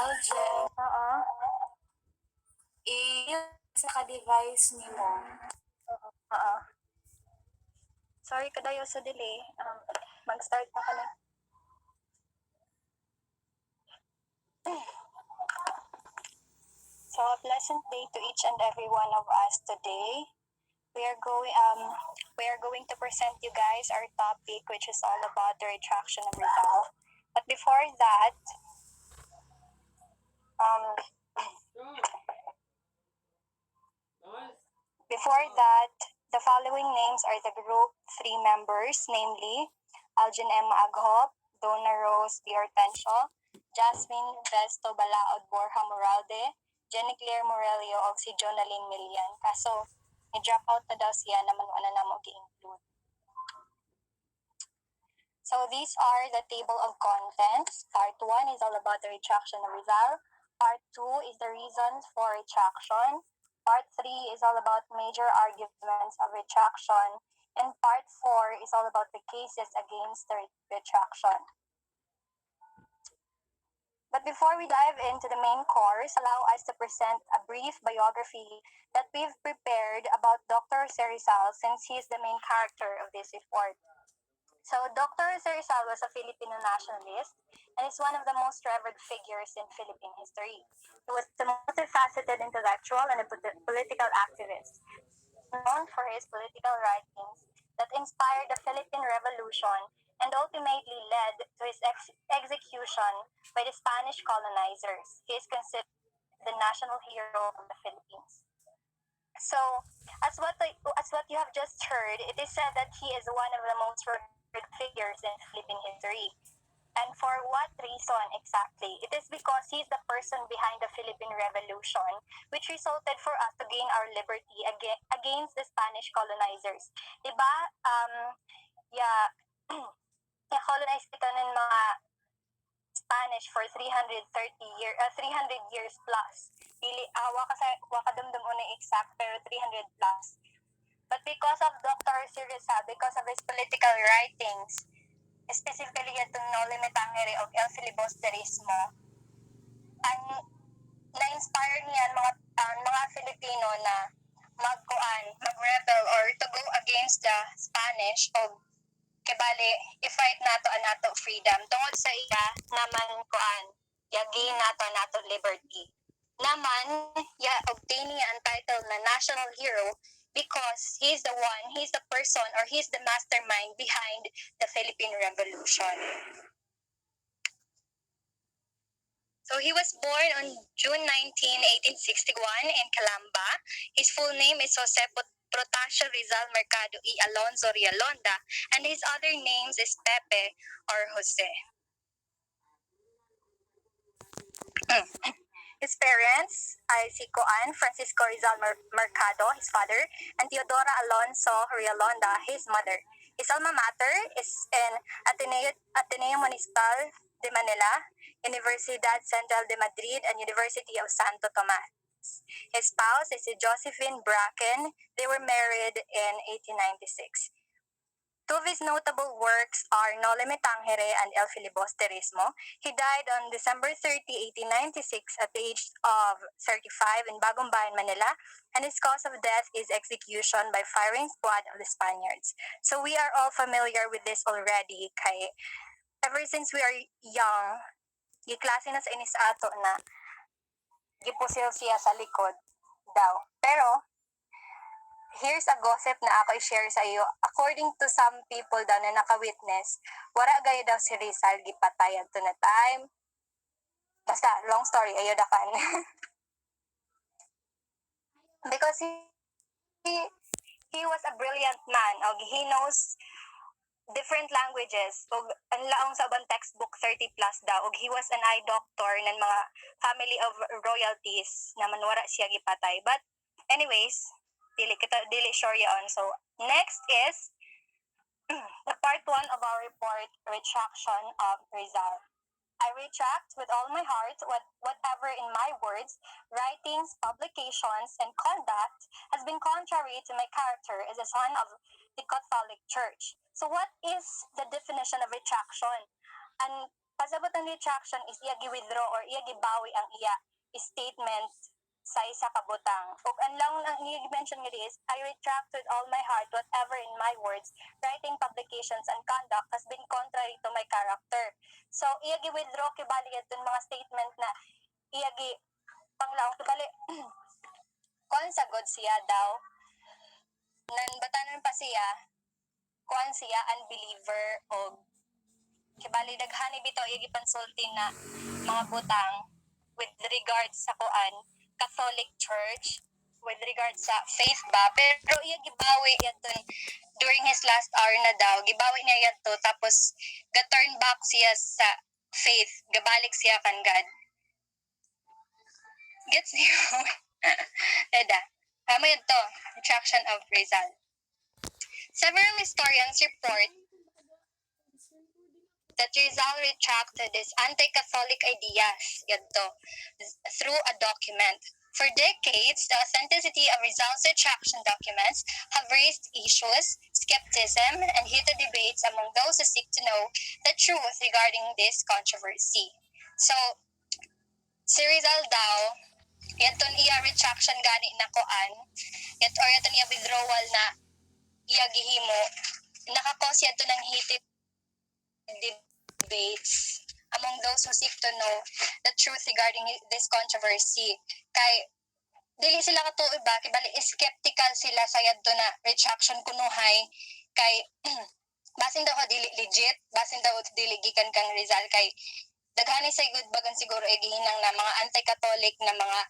Aljen, Oo. yung sa ka-device nimo. Oo. Sorry kadayo sa delay. Mag-start na ka na. So, a pleasant day to each and every one of us today. We are going to present you guys our topic, which is all about the retraction of Rizal. But before that, the following names are the group 3 members, namely Algin M. Aghop, Donna Rose B. Hortensio, Jasmine Vesto Balaod Borja Moralde, Jenny Claire Morelio, o si Jonalyn Milian. Kaso, ni-drop out na daw siya naman wala na mo gi-include. So these are the table of contents. Part 1 is all about the retraction of Rizal. Part 2 is the reasons for retraction. Part 3 is all about major arguments of retraction. And Part 4 is all about the cases against the retraction. But before we dive into the main course, allow us to present a brief biography that we've prepared about Dr. Rizal, since he is the main character of this report. So, Dr. Rizal was a Filipino nationalist and is one of the most revered figures in Philippine history. He was a multifaceted intellectual and a political activist, known for his political writings that inspired the Philippine Revolution and ultimately led to his execution by the Spanish colonizers. He is considered the national hero of the Philippines. So, as what you have just heard, it is said that he is one of the most revered figures in Philippine history. And for what reason exactly? It is because he is the person behind the Philippine Revolution, which resulted for us to gain our liberty against the Spanish colonizers. Diba? Na-colonize ito ng mga Spanish for 300 years plus. Waka dumdum una exact, pero 300 plus. But because of Dr. Rizal, because of his political writings, specifically itong No Limitangere o El Filibusterismo, ang na-inspire niyan mga Filipino na mag-rebel or to go against the Spanish o kibali i-fight nato freedom tungod sa iya naman gain nato liberty. Naman obtain niya ang title na national hero because he's the person, or he's the mastermind behind the Philippine Revolution. So he was born on June 19, 1861 in Calamba. His full name is Jose Protasio Rizal Mercado y Alonzo Rialonda, and his other names is Pepe or Jose. His parents ay si Francisco Rizal Mercado, his father, and Teodora Alonso Rialonda, his mother. His alma mater is in Ateneo Municipal de Manila, Universidad Central de Madrid, and University of Santo Tomas. His spouse is si Josephine Bracken. They were married in 1896. Two of his notable works are No Limitangere and El Filibusterismo. He died on December 30, 1896 at the age of 35 in Bagong Bayan, Manila, and his cause of death is execution by firing squad of the Spaniards. So we are all familiar with this already, kay ever since we are young, giklase na sa inis ato na gipusil siya sa likod daw. Pero here's a gossip na ako i-share sa iyo. According to some people daw na naka-witness, wala gayo daw si Rizal gipatay adto na time. Basta, long story, ayo da kan. Because he was a brilliant man. He knows different languages. Ang laong sa ubang textbook 30 plus daw. He was an eye doctor ng mga family of royalties na manwara siya gipatay. But anyways, dili sure yon. So next is the part 1 of our report, retraction of Rizal. I retract with all my heart whatever in my words, writings, publications, and conduct has been contrary to my character as a son of the Catholic Church. So what is the definition of retraction? And Pasabot ng retraction is iya gi-withdraw or iya gibawi ang iya statement sa isa ka butang. Ug ang lang ang iya mention nga is, I retract with all my heart whatever in my words, writing, publications, and conduct has been contrary to my character. So, iya gi-withdraw kibali itong mga statement na iya gi panglaong kibali kon sagod siya daw nan batanon pa siya kuan siya unbeliever o kibali daghani bitaw iya gipansulti na mga butang with regards sa kuan Catholic Church, with regards sa faith ba, pero iya gibawi yaton during his last hour na daw gibawi niya yato tapos ga-turn back siya sa faith, gabalik siya kan God. Gets niyo? Eda. Amo yun to, retraction of Rizal. Several historians report that Rizal retracted his anti-Catholic ideas yadto, through a document. For decades, the authenticity of Rizal's retraction documents have raised issues, skepticism, and heated debates among those who seek to know the truth regarding this controversy. So, si Rizal daw, yaton iya retraction gani na koan, or yaton iya withdrawal na iya gihimo, nakakos yato ng heated debates among those who seek to know the truth regarding this controversy. Kay dili sila katuoy ba kibali skeptical sila sa yadto na retraction kunuhay kay basin daw dili legit, basin daw dili gikan kang Rizal kay daghani sa good bagan siguro ay gihinang na mga anti-Catholic na mga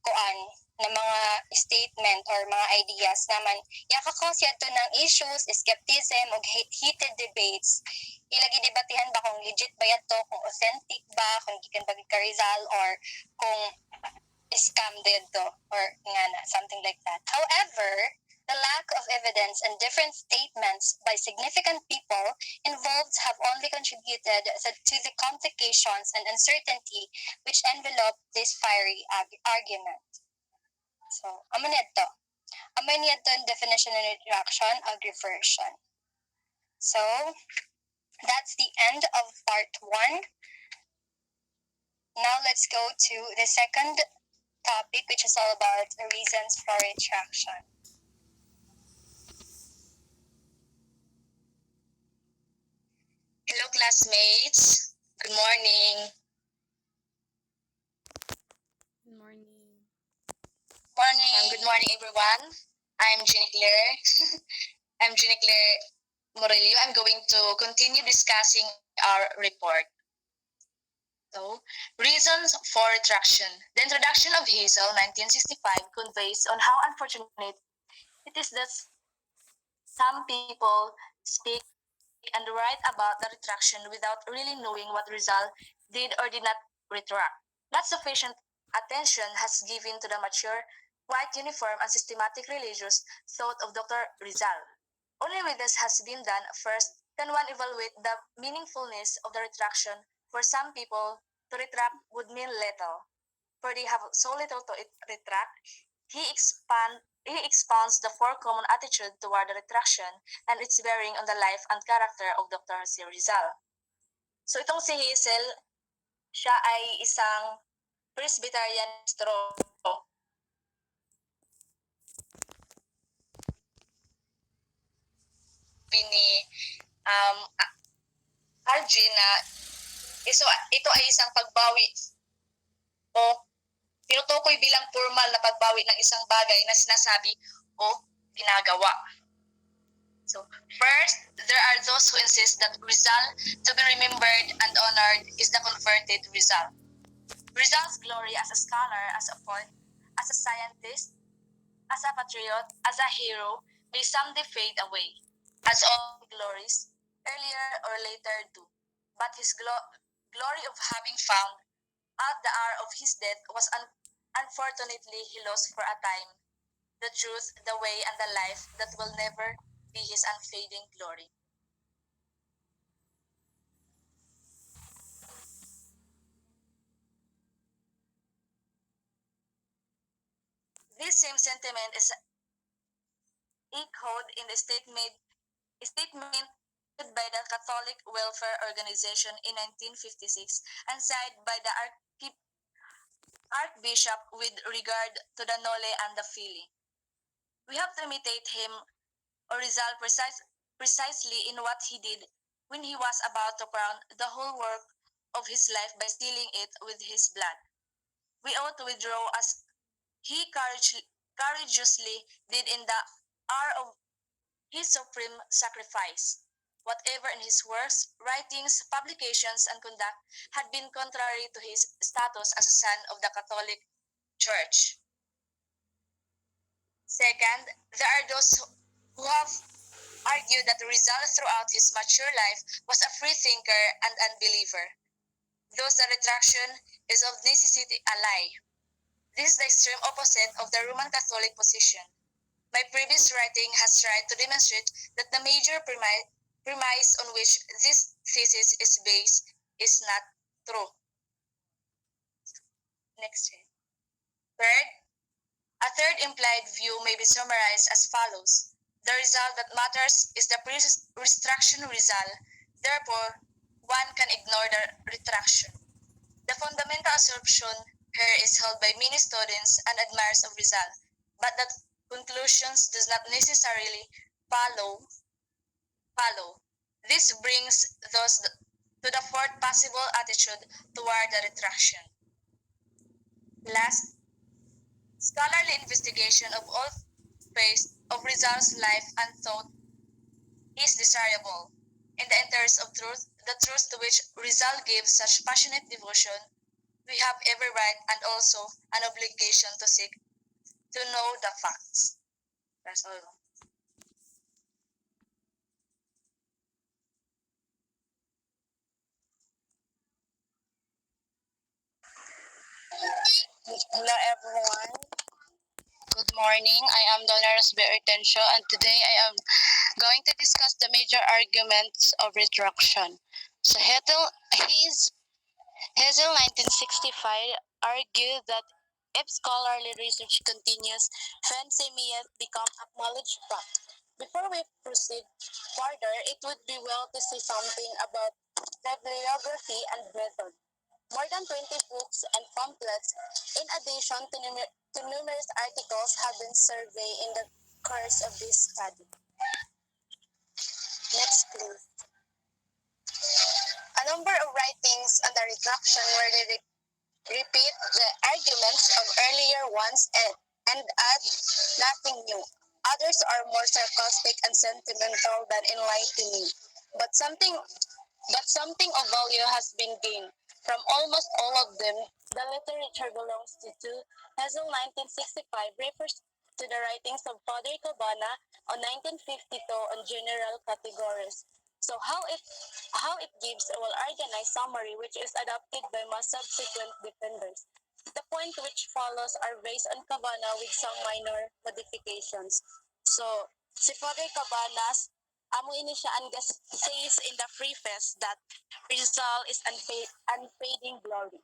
kuan na mga statement or mga ideas naman yakakos yato ng issues, skepticism ug heated debates. Ilagi debatihan ba kung legit ba yato, kung authentic ba, kung gikan ba ka Rizal or kung scam dito or nga na, something like that. However, the lack of evidence and different statements by significant people involved have only contributed to the complications and uncertainty which envelop this fiery argument. So, amo nito. Amo nito ang definition and retraction of reversion. So, that's the end of part 1. Now let's go to the second topic, which is all about the reasons for retraction. Hello, classmates. Good morning. Good morning. Good morning, everyone. I'm Jenny Claire. I'm Jenny Claire Morelio. I'm going to continue discussing our report. So, reasons for retraction. The introduction of Hazel, 1965, conveys on how unfortunate it is that some people speak and write about the retraction without really knowing what Rizal did or did not retract. Not sufficient attention has given to the mature, white, uniform, and systematic religious thought of Dr. Rizal. Only with this has been done first can one evaluate the meaningfulness of the retraction. For some people, to retract would mean little, for they have so little to retract. He expounds the four common attitudes toward the retraction and its bearing on the life and character of Dr. Jose Rizal. So itong si Hazel, siya ay isang Presbyterian ministro. Ni RG na ito ay isang pagbawi o tinutukoy bilang formal na pagbawi ng isang bagay na sinasabi o ginagawa. So, first, there are those who insist that Rizal, to be remembered and honored, is the converted Rizal. Rizal's glory as a scholar, as a poet, as a scientist, as a patriot, as a hero, may someday fade away, as all glories, earlier or later do. But his glory of having found at the hour of his death was unfortunately he lost for a time the truth, the way, and the life that will never be his unfading glory. This same sentiment is echoed in the statement by the Catholic Welfare Organization in 1956 and signed by the Archbishop with regard to the Noli and the Fili. We have to imitate him or Rizal precisely in what he did when he was about to crown the whole work of his life by sealing it with his blood. We ought to withdraw as he courageously did in the hour of his supreme sacrifice. Whatever in his works, writings, publications, and conduct had been contrary to his status as a son of the Catholic Church. Second, there are those who have argued that Rizal throughout his mature life was a free thinker and unbeliever. Thus the retraction is of necessity a lie. This is the extreme opposite of the Roman Catholic position. My previous writing has tried to demonstrate that the major premise on which this thesis is based is not true. Next. Third, a third implied view may be summarized as follows. The result that matters is the pre-retraction result. Therefore, one can ignore the retraction. The fundamental assumption here is held by many students and admirers of Rizal, but that conclusions does not necessarily follow. This brings thus to the fourth possible attitude toward the retraction. Last, scholarly investigation of all phase of Rizal's life and thought is desirable. In the interest of truth, the truth to which Rizal gave such passionate devotion, we have every right and also an obligation to seek to know the facts. That's all. Hello everyone. Good morning. I am Dolores Bertencio and today I am going to discuss the major arguments of retraction. So Hazel 1965 argued that if scholarly research continues, fancy may yet become acknowledged fact. Before we proceed further, it would be well to say something about bibliography and method. More than 20 books and pamphlets, in addition to numerous articles, have been surveyed in the course of this study. Next, please. A number of writings on the retraction where they repeat the arguments of earlier ones and add nothing new. Others are more sarcastic and sentimental than enlightening. But something of value has been gained. From almost all of them, the literature belongs to Hazel 1965 refers to the writings of Father Cabana on 1952 on general categories. So how it gives a well-organized summary which is adopted by most subsequent defenders. The point which follows are based on Cabana with some minor modifications. So, si Father Cabanas, amo ini siya says in the preface that Rizal is unfading glory.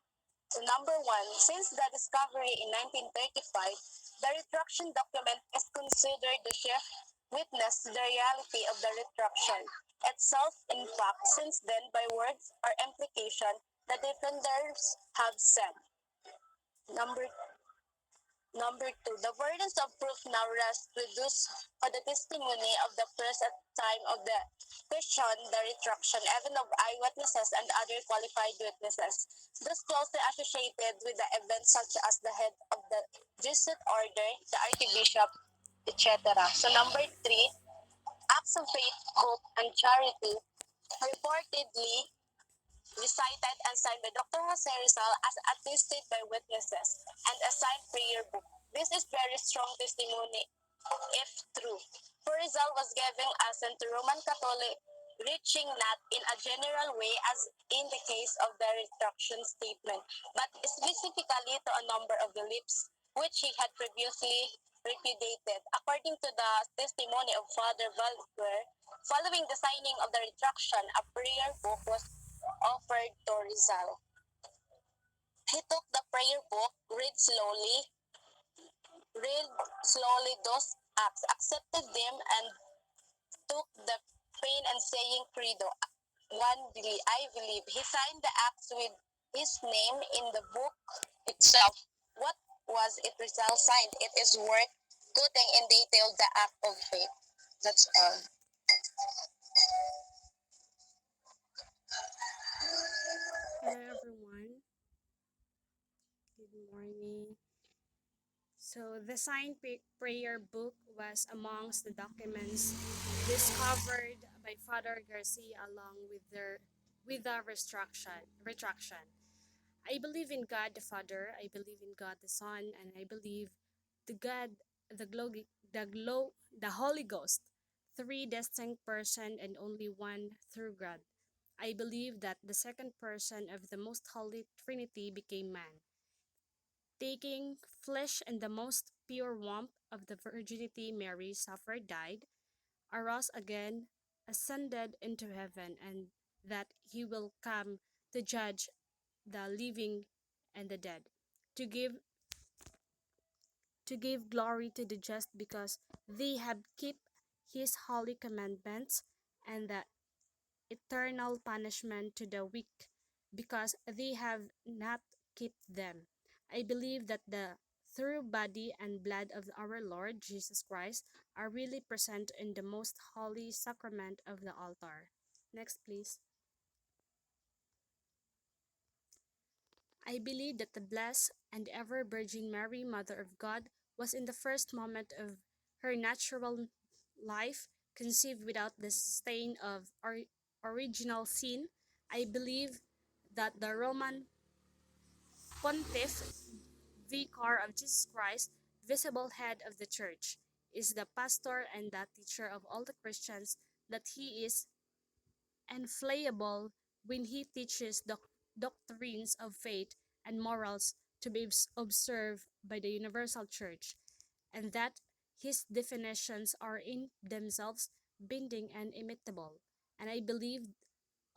So number one, since the discovery in 1935, the retraction document is considered the chief witness to the reality of the retraction itself. In fact, since then, by words or implication, the defenders have said. Number Number two, the burdens of proof now rest with those on the testimony of the present time of the question, the retraction, even of eyewitnesses and other qualified witnesses, thus closely associated with the events such as the head of the Jesuit order, the archbishop, etc. So number three, acts of faith, hope, and charity reportedly recited and signed by Dr. Jose Rizal as attested by witnesses, and a signed prayer book. This is very strong testimony, if true. For Rizal was giving assent to Roman Catholic, reaching not in a general way as in the case of the retraction statement, but specifically to a number of beliefs which he had previously repudiated. According to the testimony of Father Valquer, following the signing of the retraction, a prayer book was offered to Rizal. He took the prayer book, read slowly those acts, accepted them, and took the praying and saying credo. I believe. He signed the acts with his name in the book itself. What was it result signed? It is worth quoting in detail the act of faith. That's all. Hello, everyone. Good morning. So, the signed prayer book was amongst the documents discovered by Father Garcia along with the retraction. I believe in God the Father, I believe in God the Son, and I believe the God, the glow, the Holy Ghost, three distinct person and only one through God. I believe that the second person of the Most Holy Trinity became man, taking flesh in the most pure warmth of the virginity. Mary suffered, died, arose again, ascended into heaven, and that he will come to judge the living and the dead, to give glory to the just because they have kept his holy commandments, and the eternal punishment to the weak because they have not kept them. I believe that the through body and blood of our Lord Jesus Christ are really present in the most holy sacrament of the altar. Next, please. I believe that the blessed and ever Virgin Mary, Mother of God, was in the first moment of her natural life conceived without the stain of original sin. I believe that the Roman Pontiff, Vicar of Jesus Christ, visible head of the Church, is the pastor and the teacher of all the Christians, that he is infallible when he teaches doctrines of faith and morals to be observed by the universal church, and that his definitions are in themselves binding and imitable. And I believe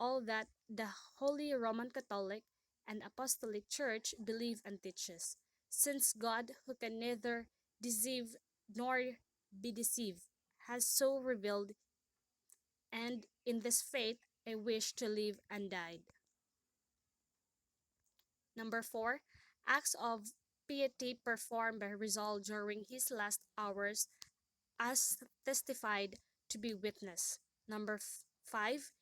all that the Holy Roman Catholic and Apostolic Church believe and teaches, since God, who can neither deceive nor be deceived, has so revealed, and in this faith I wish to live and die. Number 4, acts of piety performed by Rizal during his last hours as testified to be witnessed. Number 5,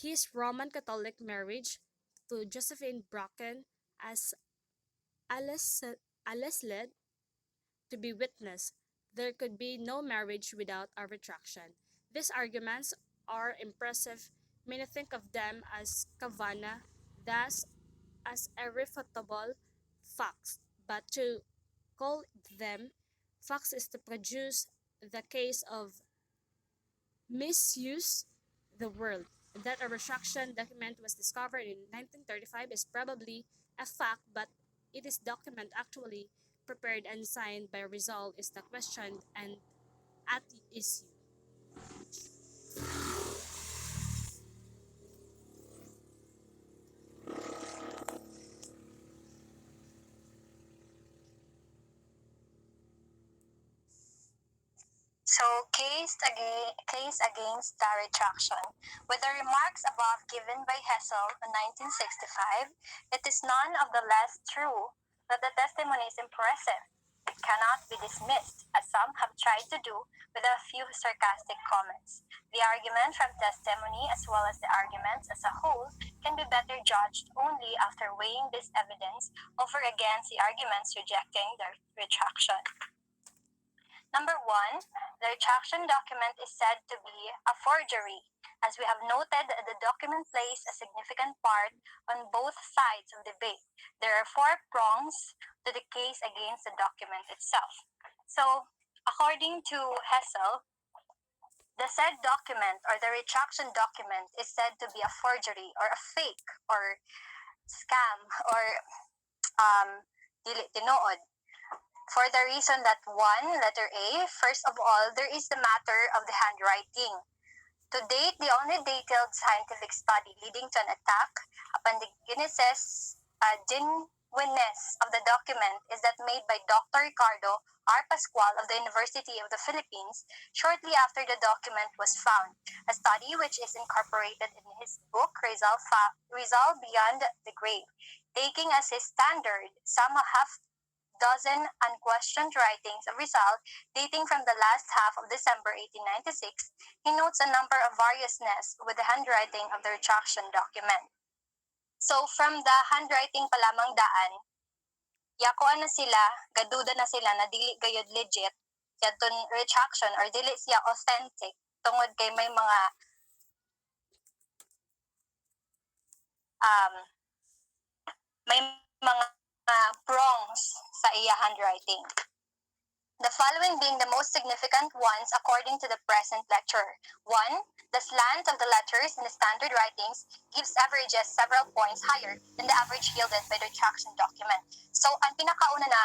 his Roman Catholic marriage to Josephine Bracken as alleged to be witnessed. There could be no marriage without a retraction. These arguments are impressive. Many think of them as kavana, thus as irrefutable facts, but to call them facts is to produce the case of misuse the world. That a retraction document was discovered in 1935 is probably a fact, but it is document actually prepared and signed by Rizal is the question and at the issue. So, case against the retraction. With the remarks above given by Hessel in 1965, it is none of the less true that the testimony is impressive. It cannot be dismissed, as some have tried to do with a few sarcastic comments. The argument from testimony, as well as the arguments as a whole, can be better judged only after weighing this evidence over against the arguments rejecting the retraction. Number 1, the retraction document is said to be a forgery. As we have noted, the document plays a significant part on both sides of debate. There are 4 prongs to the case against the document itself. So, according to Hessel, the said document or the retraction document is said to be a forgery or a fake or scam or dili tinood, for the reason that 1, letter A, first of all, there is the matter of the handwriting. To date, the only detailed scientific study leading to an attack upon the genuineness of the document is that made by Dr. Ricardo R. Pascual of the University of the Philippines shortly after the document was found, a study which is incorporated in his book Rizal Beyond the Grave. Taking as his standard some half dozen unquestioned writings of Rizal dating from the last half of December 1896, he notes a number of variousness with the handwriting of the retraction document. So from the handwriting pa lamang daan, yakuan na sila, gaduda na sila na dili gayud legit, yadton retraction or dili siya authentic tungod kay um, may mga prongs sa iya handwriting. The following being the most significant ones according to the present lecturer. 1. The slant of the letters in the standard writings gives averages several points higher than the average yielded by the retraction document. So, ang pinakauna na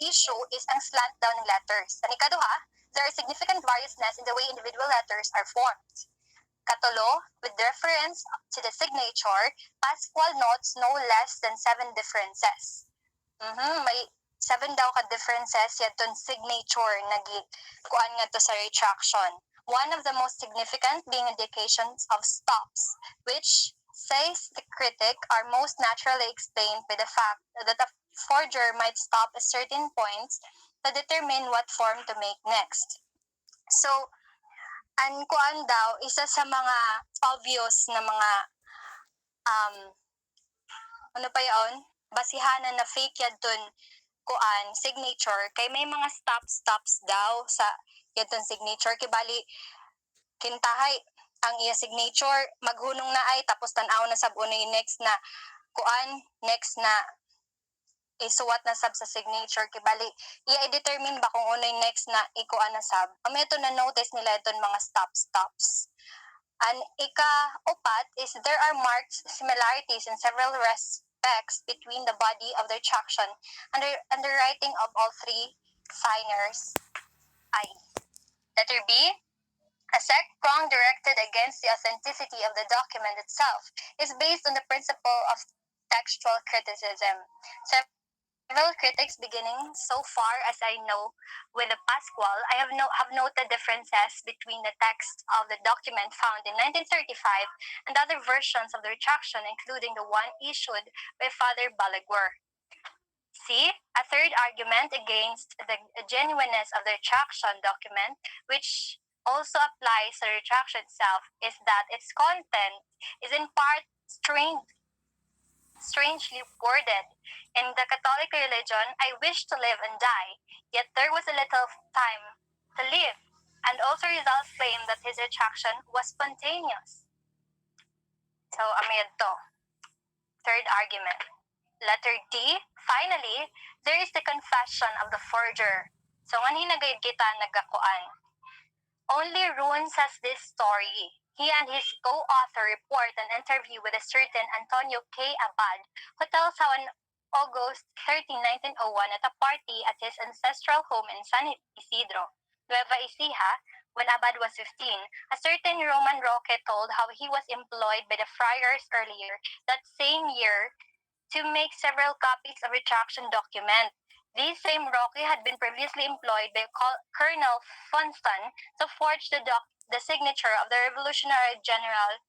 issue is ang slant daw ng letters. Sa ikaduha, there is significant variousness in the way individual letters are formed. Katulo, with reference to the signature, Pascual notes no less than 7 differences. May 7 daw ka differences yadton signature kuan nga to sa retraction. One of the most significant being indications of stops, which, says the critic, are most naturally explained by the fact that a forger might stop at certain points to determine what form to make next. So, ang kuan daw, isa sa mga obvious na mga ano pa yun? Basihanan na fake yadton kuan signature kay may mga stops daw sa yadton signature kay bali kintahay ang iya signature maghunong na ay tapos tan-aw na sab unay next na kuan next na isuwat na sab sa signature kay bali iya i-determine ba kung unay next na ikuan na sab amo ito na notice nila iton mga stops. And ika-upat is there are marked similarities in several respects between the body of the retraction and the writing of all three signers. Letter B. A second prong directed against the authenticity of the document itself is based on the principle of textual criticism. Several critics, beginning so far as I know with the Pascual, I have noted differences between the text of the document found in 1935 and other versions of the retraction, including the one issued by Father Balaguer. C. A third argument against the genuineness of the retraction document, which also applies to the retraction itself, is that its content is in part strangely worded. In the Catholic religion, I wish to live and die, yet there was a little time to live, and also Rizal's claim that his retraction was spontaneous. So, amid to. Third argument. Letter D. Finally, there is the confession of the forger. So, ngayon nagayod kita nagakuan. Only Runes has this story. He and his co-author report an interview with a certain Antonio K. Abad, who tells how on August 13, 1901, at a party at his ancestral home in San Isidro, Nueva Ecija, when Abad was 15, a certain Roman Roque told how he was employed by the friars earlier that same year to make several copies of retraction document. This same Roque had been previously employed by Colonel Funston to forge the signature of the Revolutionary General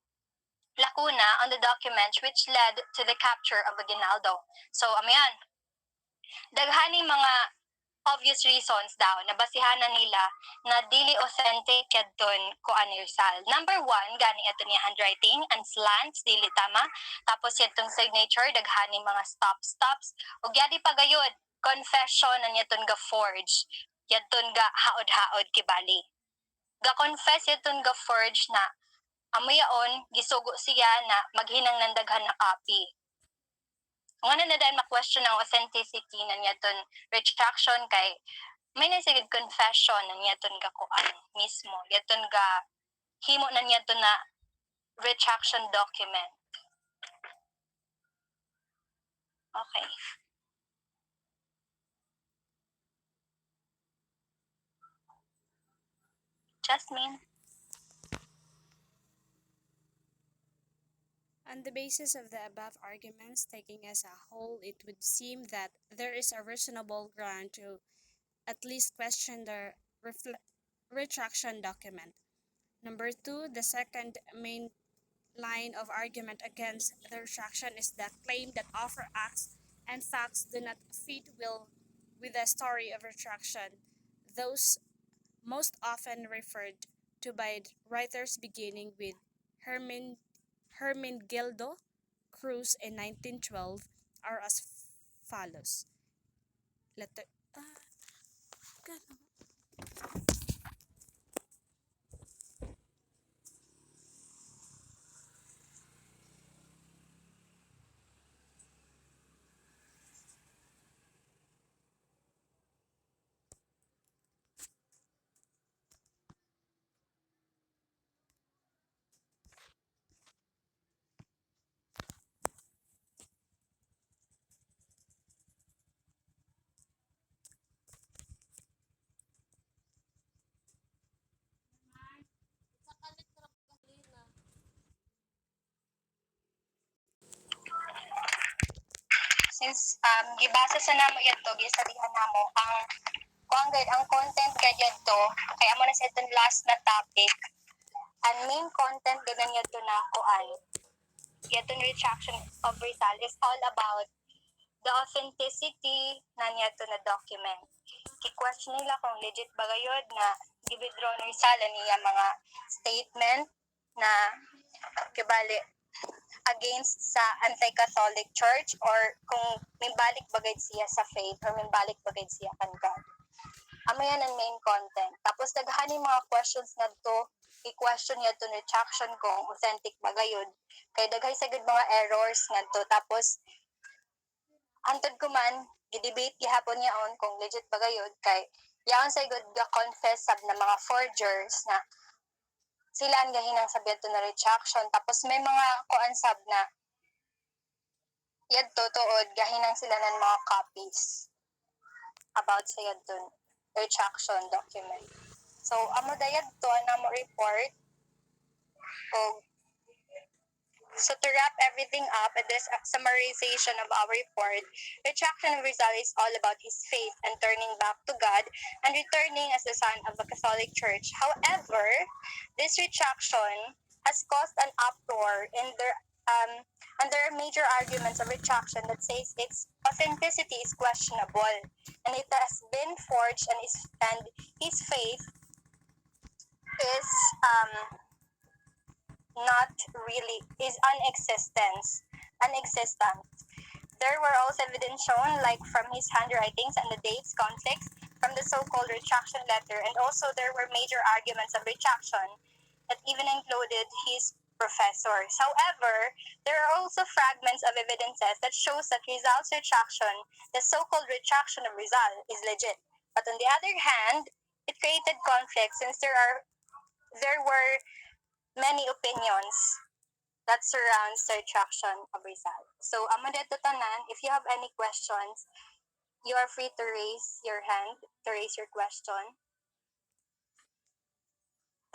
Lacuna on the documents which led to the capture of Aguinaldo. So, amayan, daghani mga obvious reasons daw na basihanan nila na dili authentic yadton ko ani Rizal. Number 1, gani ato ni handwriting and slants dili tama. Tapos yadtong signature daghani mga stops. Ug yadi pagayod confession na yadton ga forge. Yadton ga haod-haod kibali. Ga confess yadton ga forge na amayaon gisugo siya na maghinang nandaghan na copy. Nga na dahil ma-question ang authenticity na niyaton retraction kay may nasigid confession na niyaton kakuan mismo. Yaton ga himo na niyaton na retraction document. Okay. Jasmine. On the basis of the above arguments, taken as a whole, it would seem that there is a reasonable ground to at least question the retraction document. Number two, the second main line of argument against the retraction is the claim that offer acts and facts do not fit well with the story of retraction, those most often referred to by writers beginning with Hermenegildo Cruz in 1912 are as follows. Letter, uh, Since gibasa sa namo yato gisalihan namo ang kuang guide ang content kay yato kay amo na sa itong last na topic. Ang main content ganan yato na kuan yatong retraction of Rizal is all about the authenticity na yato na document. Ki-question nila kung legit ba gayod na gi-withdraw ni Rizal niya mga statement na kibali against sa anti-Catholic Church or kung may balik bagay siya sa faith or may balik bagay siya kan God. Amo yan ang main content. Tapos daghan yung mga questions na to, i-question niya to retraction kung authentic ba gayud. Kay daghay sagad mga errors nga to. Tapos antod ko man, gidebate gihapon niya on kung legit ba gayud kay yaon sa good ga-confess sab na mga forgers na sila ang gahinang sabihan to na retraction. Tapos may mga kuansab na yadto tuod gahinang sila ng mga copies about sa yadton retraction document. So amo dayad to namo report o so to wrap everything up at this summarization of our report, retraction of Rizal is all about his faith and turning back to God and returning as the son of a Catholic Church. However, this retraction has caused an uproar and there are major arguments of retraction that says its authenticity is questionable and it has been forged and his faith is not really is unexistent. There were also evidence shown, like from his handwritings and the dates, conflicts from the so-called retraction letter, and also there were major arguments of retraction that even included his professors. However, there are also fragments of evidences that shows that Rizal's retraction, the so-called retraction of Rizal, is legit. But on the other hand, it created conflict since there were many opinions that surrounds the retraction of Rizal. So, amo dito tanan, if you have any questions, you are free to raise your hand, to raise your question.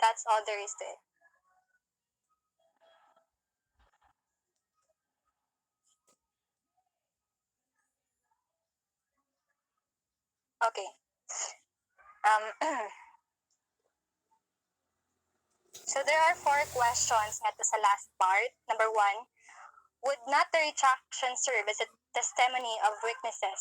That's all there is to it. Okay. So there are 4 questions at sa last part. Number 1, would not the retraction serve as a testimony of weaknesses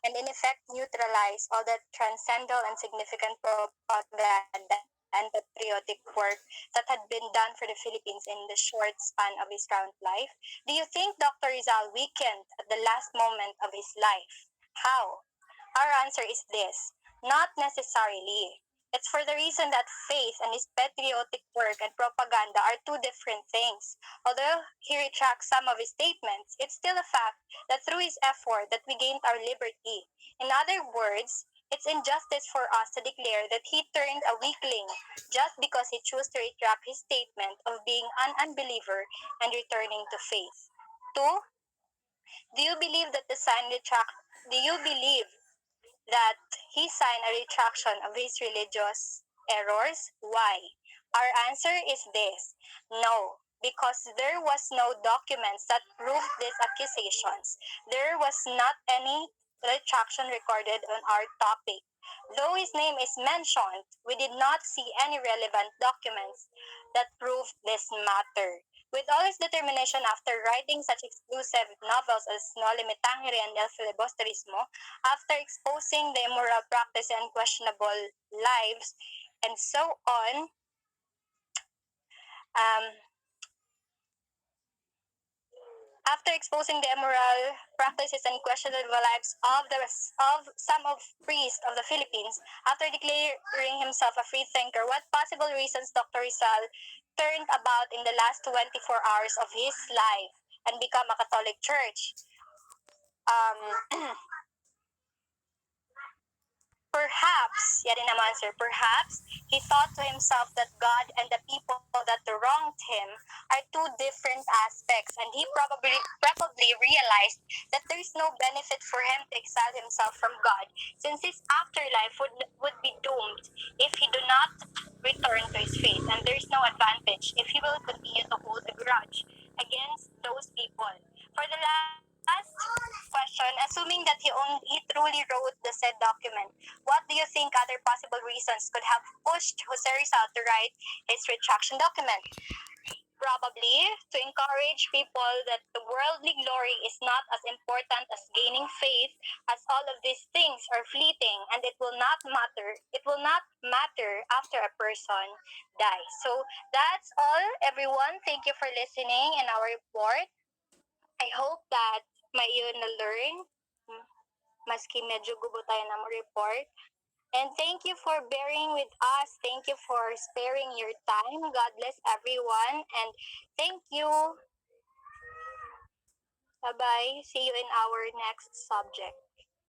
and in effect neutralize all the transcendental and significant propaganda and patriotic work that had been done for the Philippines in the short span of his current life? Do you think Dr. Rizal weakened at the last moment of his life? How? Our answer is this: not necessarily. It's for the reason that faith and his patriotic work and propaganda are two different things. Although he retracts some of his statements, it's still a fact that through his effort that we gained our liberty. In other words, it's injustice for us to declare that he turned a weakling just because he chose to retract his statement of being an unbeliever and returning to faith. 2. Do you believe that do you believe that he signed a retraction of his religious errors? Why? Our answer is this: no, because there was no documents that proved these accusations. There was not any retraction recorded on our topic. Though his name is mentioned, we did not see any relevant documents that proved this matter. With all his determination after writing such exclusive novels as Noli Me Tangere and El Filibusterismo, after exposing the immoral practice and questionable lives, and so on, um, after exposing the immoral practices and questionable lives of some of priests of the Philippines, after declaring himself a free thinker, what possible reasons Dr. Rizal turned about in the last 24 hours of his life and become a Catholic Church? Um, Perhaps, yan din ang answer, perhaps he thought to himself that God and the people that wronged him are two different aspects, and he probably realized that there is no benefit for him to exile himself from God, since his afterlife would be doomed if he do not return to his faith, and there is no advantage if he will continue to hold a grudge against those people. For the last question, assuming that he truly wrote the said document, what do you think other possible reasons could have pushed Jose Rizal to write his retraction document? Probably to encourage people that the worldly glory is not as important as gaining faith, as all of these things are fleeting and it will not matter. It will not matter after a person dies. So that's all, everyone. Thank you for listening in our report. I hope that may yun na-learn, maski medyo gubo tayo ng report. And thank you for bearing with us. Thank you for sparing your time. God bless everyone. And thank you. Bye-bye. See you in our next subject.